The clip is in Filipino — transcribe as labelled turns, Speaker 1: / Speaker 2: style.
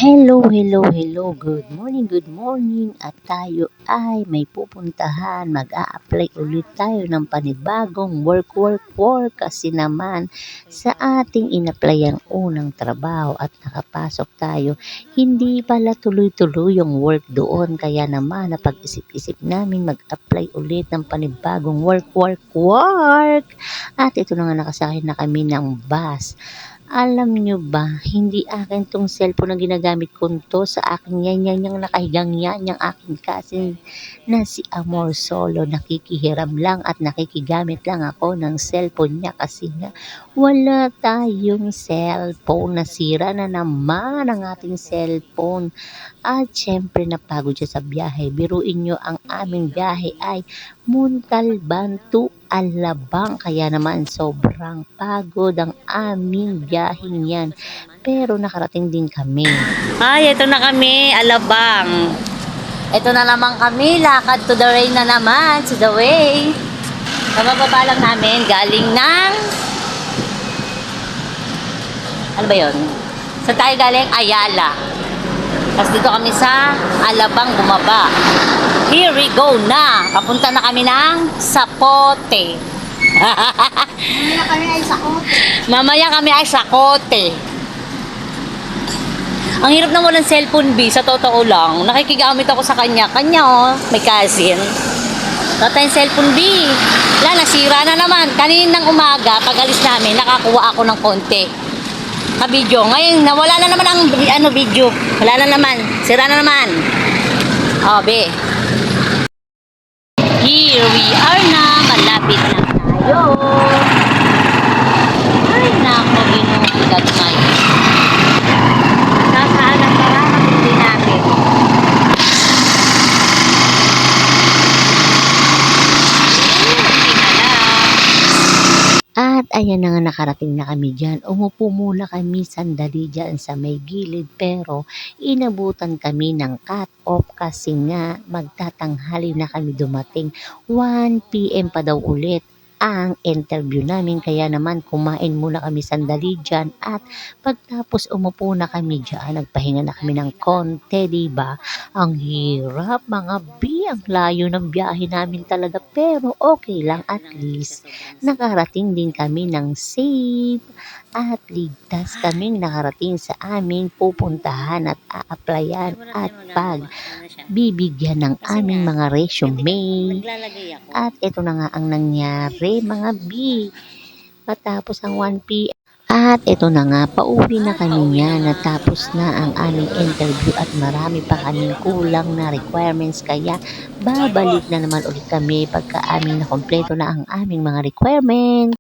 Speaker 1: Hello. Good morning. At tayo ay may pupuntahan. Mag-a-apply ulit tayo ng panibagong work. Kasi naman sa ating in-apply ang unang trabaho at nakapasok tayo, hindi pala tuloy-tuloy yung work doon. Kaya naman napag-isip-isip namin mag-apply ulit ng panibagong work. At ito na nga, nakasakay na kami ng bus. Alam nyo ba, hindi akin 'tong cellphone na ginagamit ko 'to, sa akin yan yung nakahigang yan, yung aking cousin na si Amor Solo. Nakikihiram lang at nakikigamit lang ako ng cellphone niya kasi nga wala tayong cellphone. Nasira na naman ang ating cellphone. At syempre napagod siya sa biyahe. Biruin nyo, ang aming biyahe ay Montalban to Alabang. Kaya naman sobrang pagod ang aming biyaheng yan. Pero nakarating din kami. Ay, ito na kami, Alabang. Ito na naman kami, lakad to the rain na naman, to the way. Kabababa lang namin, galing ng... Ano ba yun? Saan tayo galing? Ayala. Tapos dito kami sa Alabang bumaba. Here we go na. Papunta na kami ng Sapote. Mamaya kami ay Sakote. Ang hirap na walang cellphone, B. Sa totoo lang. Nakikigamit ako sa kanya. Kanya, oh. May cousin. Wala tayong cellphone, B. Wala, nasira na naman. Kaninang umaga, pag alis namin, nakakuha ako ng konti. Ka-video. Ngayon, nawala na naman ang video. Wala na naman. Sira na naman. Oh, B. Here we are na. Malapit na tayo. Ay, nako, binuhagad ngayon. Nasaan ang parahan hindi natin? At ayan na nga, nakarating na kami dyan. Umupo muna kami sandali dyan sa may gilid, pero inabutan kami ng cut-off kasi nga magtatanghali na kami dumating. 1 PM pa daw ulit ang interview namin, kaya naman kumain muna kami sandali dyan at pagtapos umupo na kami dyan, nagpahinga na kami ng konti, diba? Ang hirap mga B, ang layo ng biyahe namin talaga, pero okay lang, at least nakarating din kami ng safe at ligtas kaming nakarating sa aming pupuntahan at a-applyan at bibigyan ng aming mga resume. At ito na nga ang nangyari mga B. Matapos ang 1 PM. At ito na nga, pauwi na kami niya. Natapos na ang aming interview at marami pa kaming kulang na requirements. Kaya babalik na naman ulit kami pagka aming nakompleto na ang aming mga requirements.